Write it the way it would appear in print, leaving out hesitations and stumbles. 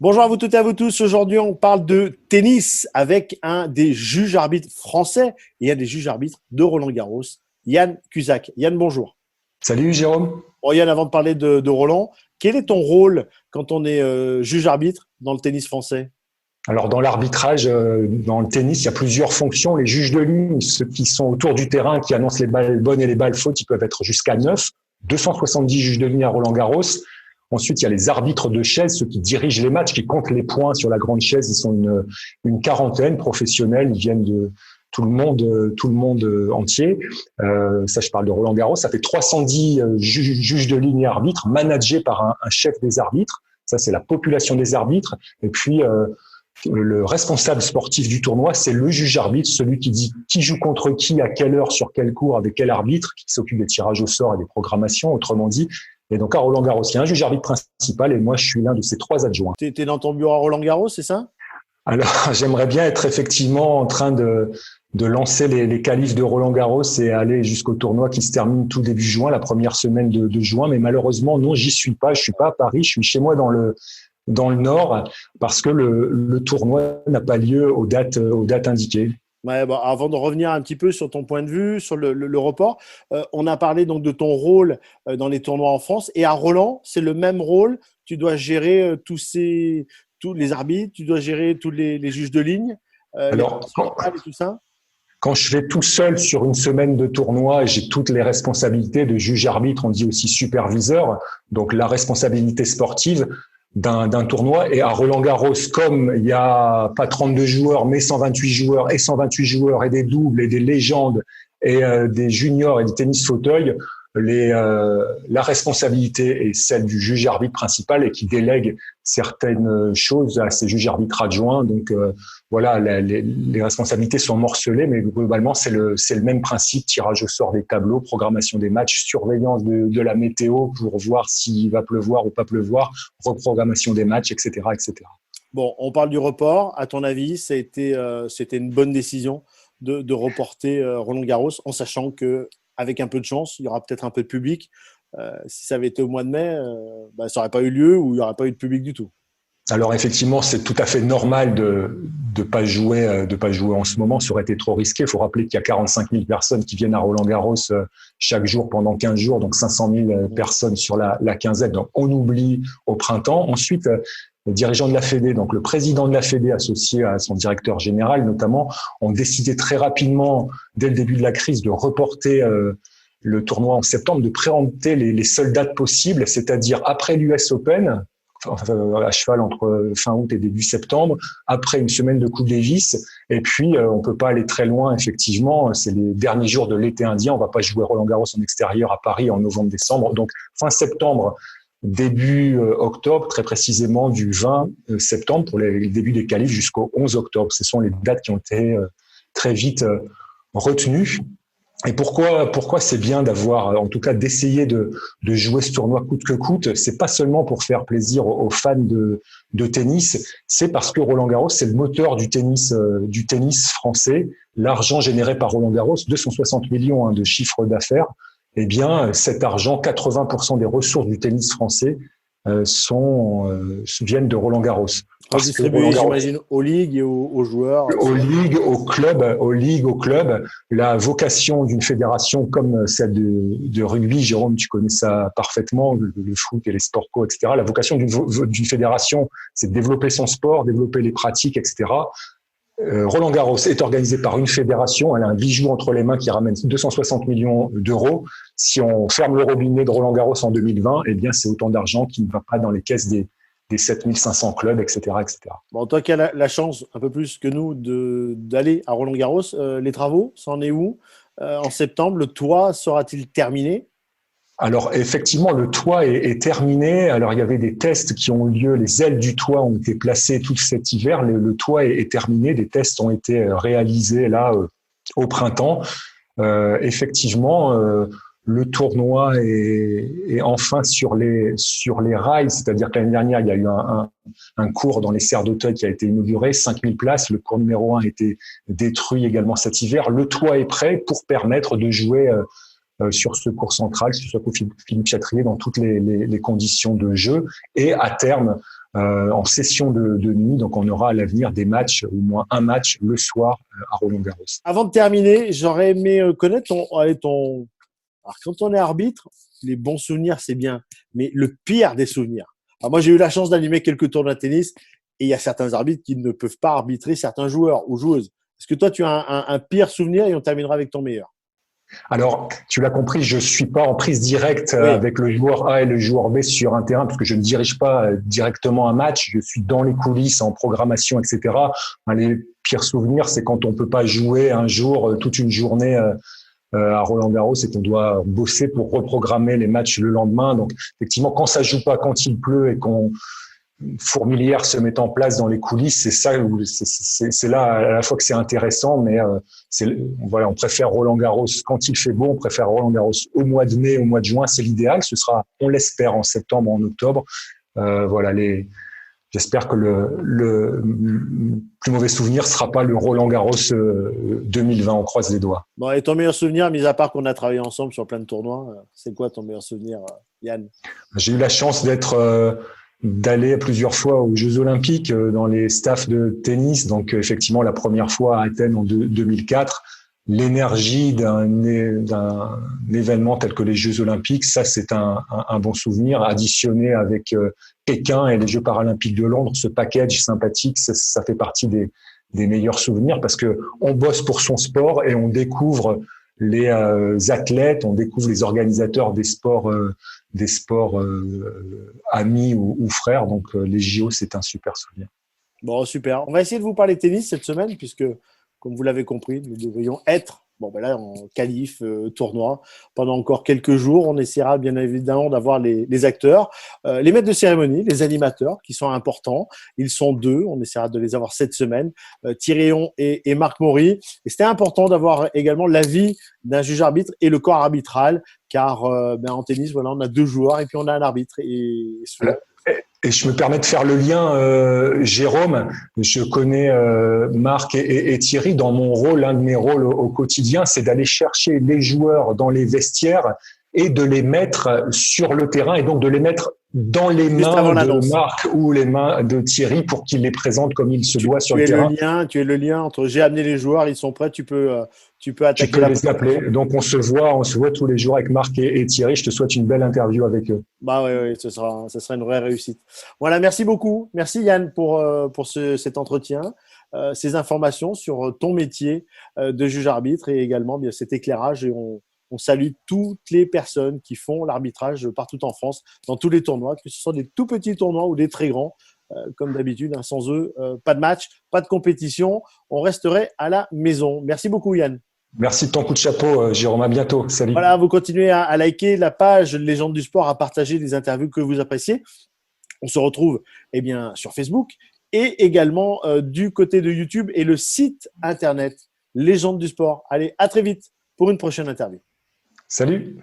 Bonjour à vous toutes et à vous tous. Aujourd'hui, on parle de tennis avec un des juges arbitres français et un des juges arbitres de Roland-Garros, Yann Cusack. Yann, bonjour. Salut Jérôme. Bon, Yann, avant de parler de Roland, quel est ton rôle quand on est juge arbitre dans le tennis français? Alors dans l'arbitrage, dans le tennis, il y a plusieurs fonctions. Les juges de ligne, ceux qui sont autour du terrain, qui annoncent les balles bonnes et les balles fautes, ils peuvent être jusqu'à 9. 270 juges de ligne à Roland-Garros. Ensuite, il y a les arbitres de chaise, ceux qui dirigent les matchs, qui comptent les points sur la grande chaise. Ils sont une quarantaine professionnels. Ils viennent de tout le monde entier. Ça, je parle de Roland-Garros. Ça fait 310 juges de ligne et arbitres managés par un chef des arbitres. Ça, c'est la population des arbitres. Et puis, le responsable sportif du tournoi, c'est le juge arbitre, celui qui dit qui joue contre qui, à quelle heure, sur quel cours, avec quel arbitre, qui s'occupe des tirages au sort et des programmations, autrement dit. Et donc à Roland-Garros, il y a un juge arbitre principal et moi, je suis l'un de ses 3 adjoints. Tu es dans ton bureau à Roland-Garros, c'est ça? Alors, j'aimerais bien être effectivement en train de lancer les qualifs de Roland-Garros et aller jusqu'au tournoi qui se termine tout début juin, la première semaine de juin. Mais malheureusement, non, j'y suis pas. Je suis pas à Paris. Je suis chez moi dans le Nord parce que le tournoi n'a pas lieu aux dates indiquées. Ouais, bon, avant de revenir un petit peu sur ton point de vue, sur le report, on a parlé donc de ton rôle dans les tournois en France. Et à Roland, c'est le même rôle. Tu dois gérer tous les arbitres, tu dois gérer tous les juges de ligne, Alors, et tout ça. quand je vais tout seul sur une semaine de tournoi, j'ai toutes les responsabilités de juge arbitre, on dit aussi superviseur, donc la responsabilité sportive d'un tournoi. Et à Roland-Garros, comme il n'y a pas 32 joueurs, mais 128 joueurs, et 128 joueurs, et des doubles, et des légendes, et des juniors, et des tennis fauteuil, la responsabilité est celle du juge arbitre principal et qui délègue certaines choses à ses juges arbitres adjoints. Donc voilà, les responsabilités sont morcelées, mais globalement c'est le même principe: tirage au sort des tableaux, programmation des matchs, surveillance de la météo pour voir s'il va pleuvoir ou pas pleuvoir, reprogrammation des matchs, etc., etc. Bon, on parle du report. À ton avis, c'était une bonne décision de reporter Roland-Garros, en sachant que avec un peu de chance, il y aura peut-être un peu de public. Si ça avait été au mois de mai, ça n'aurait pas eu lieu ou il n'y aurait pas eu de public du tout. Alors effectivement, c'est tout à fait normal de pas jouer en ce moment. Ça aurait été trop risqué. Il faut rappeler qu'il y a 45 000 personnes qui viennent à Roland-Garros chaque jour pendant 15 jours, donc 500 000 personnes sur la quinzaine. Donc on oublie au printemps. Ensuite, le dirigeant de la Fédé, donc le président de la Fédé associé à son directeur général notamment, ont décidé très rapidement, dès le début de la crise, de reporter le tournoi en septembre, de préempter les seules dates possibles, c'est-à-dire après l'US Open, à cheval entre fin août et début septembre, après une semaine de Coupe Davis, et puis on peut pas aller très loin, effectivement, c'est les derniers jours de l'été indien, on va pas jouer Roland-Garros en extérieur à Paris en novembre-décembre, donc fin septembre, début octobre, très précisément du 20 septembre pour le début des qualifs jusqu'au 11 octobre. Ce sont les dates qui ont été très vite retenues. Et pourquoi c'est bien d'avoir, en tout cas, d'essayer de jouer ce tournoi coûte que coûte. C'est pas seulement pour faire plaisir aux fans de tennis, c'est parce que Roland-Garros, c'est le moteur du tennis français. L'argent généré par Roland-Garros, 260 millions de chiffre d'affaires. Eh bien, cet argent, 80% des ressources du tennis français viennent de Roland-Garros. Redistribué, j'imagine, aux ligues et aux joueurs. Aux ligues, aux clubs. La vocation d'une fédération comme celle de rugby, Jérôme, tu connais ça parfaitement, le foot et les sports co, etc. La vocation d'une fédération, c'est de développer son sport, développer les pratiques, etc. Roland-Garros est organisé par une fédération, elle a un bijou entre les mains qui ramène 260 millions d'euros. Si on ferme le robinet de Roland-Garros en 2020, eh bien, c'est autant d'argent qui ne va pas dans les caisses des 7500 clubs, etc., etc. Bon, toi qui as la chance, un peu plus que nous, d'aller à Roland-Garros, les travaux, ça en est où? En septembre, le toit sera-t-il terminé? Alors effectivement, le toit est terminé. Alors il y avait des tests qui ont eu lieu, les ailes du toit ont été placées tout cet hiver. Le toit est terminé, des tests ont été réalisés là au printemps. Effectivement, le tournoi est enfin sur les rails, c'est-à-dire que l'année dernière, il y a eu un cours dans les Serres d'Auteuil qui a été inauguré, 5000 places. Le cours numéro 1 a été détruit également cet hiver. Le toit est prêt pour permettre de jouer sur ce court central, que ce soit pour Philippe Chatrier, dans toutes les conditions de jeu. Et à terme, en session de nuit. Donc, on aura à l'avenir des matchs, au moins un match le soir à Roland-Garros. Avant de terminer, j'aurais aimé connaître ton. Alors, quand on est arbitre, les bons souvenirs, c'est bien, mais le pire des souvenirs. Alors, moi, j'ai eu la chance d'animer quelques tournois de tennis et il y a certains arbitres qui ne peuvent pas arbitrer certains joueurs ou joueuses. Est-ce que toi, tu as un pire souvenir et on terminera avec ton meilleur? Alors, tu l'as compris, je suis pas en prise directe Oui. avec le joueur A et le joueur B sur un terrain parce que je ne dirige pas directement un match. Je suis dans les coulisses, en programmation, etc. Les pires souvenirs, c'est quand on peut pas jouer un jour, toute une journée à Roland-Garros et qu'on doit bosser pour reprogrammer les matchs le lendemain. Donc, effectivement, quand ça joue pas, quand il pleut et qu'on fourmilière se met en place dans les coulisses, c'est ça où c'est là à la fois que c'est intéressant, mais voilà, on préfère Roland-Garros quand il fait beau, on préfère Roland-Garros au mois de mai, au mois de juin, c'est l'idéal. Ce sera, on l'espère, en septembre, en octobre. Voilà, j'espère que le plus mauvais souvenir sera pas le Roland-Garros 2020. On croise les doigts. Bon, et ton meilleur souvenir, mis à part qu'on a travaillé ensemble sur plein de tournois, c'est quoi ton meilleur souvenir, Yann? J'ai eu la chance d'aller plusieurs fois aux Jeux Olympiques dans les staffs de tennis. Donc, effectivement, la première fois à Athènes en 2004, l'énergie d'un événement tel que les Jeux Olympiques, ça, c'est un bon souvenir. Additionné avec Pékin et les Jeux Paralympiques de Londres, ce package sympathique, ça fait partie des meilleurs souvenirs parce que on bosse pour son sport et on découvre les athlètes, on découvre les organisateurs des sports amis ou frères. Donc, les JO, c'est un super souvenir. Bon, super. On va essayer de vous parler tennis cette semaine puisque, comme vous l'avez compris, nous devrions être là, en qualif, tournoi, pendant encore quelques jours. On essaiera bien évidemment d'avoir les acteurs, les maîtres de cérémonie, les animateurs qui sont importants. Ils sont deux. On essaiera de les avoir cette semaine, Thierry Héon et Marc Maury. Et c'était important d'avoir également l'avis d'un juge arbitre et le corps arbitral, car en tennis, voilà, on a deux joueurs et puis on a un arbitre. Et je me permets de faire le lien, Jérôme. Je connais Marc et Thierry. Dans mon rôle, l'un de mes rôles au quotidien, c'est d'aller chercher les joueurs dans les vestiaires et de les mettre sur le terrain et donc de les mettre dans les mains de Marc ou les mains de Thierry pour qu'ils les présentent comme il se doit sur le terrain. Tu es le lien entre j'ai amené les joueurs, ils sont prêts, tu peux attaquer. Tu peux les appeler. Donc on se voit tous les jours avec Marc et Thierry. Je te souhaite une belle interview avec eux. Bah oui, ce sera une vraie réussite. Voilà, merci beaucoup. Merci Yann pour cet entretien, ces informations sur ton métier de juge arbitre et également bien cet éclairage. Et on salue toutes les personnes qui font l'arbitrage partout en France, dans tous les tournois, que ce soit des tout petits tournois ou des très grands. Comme d'habitude, sans eux, pas de match, pas de compétition. On resterait à la maison. Merci beaucoup, Yann. Merci de ton coup de chapeau, Jérôme. À bientôt. Salut. Voilà, vous continuez à liker la page Légende du sport, à partager les interviews que vous appréciez. On se retrouve sur Facebook et également du côté de YouTube et le site internet Légende du sport. Allez, à très vite pour une prochaine interview. Salut.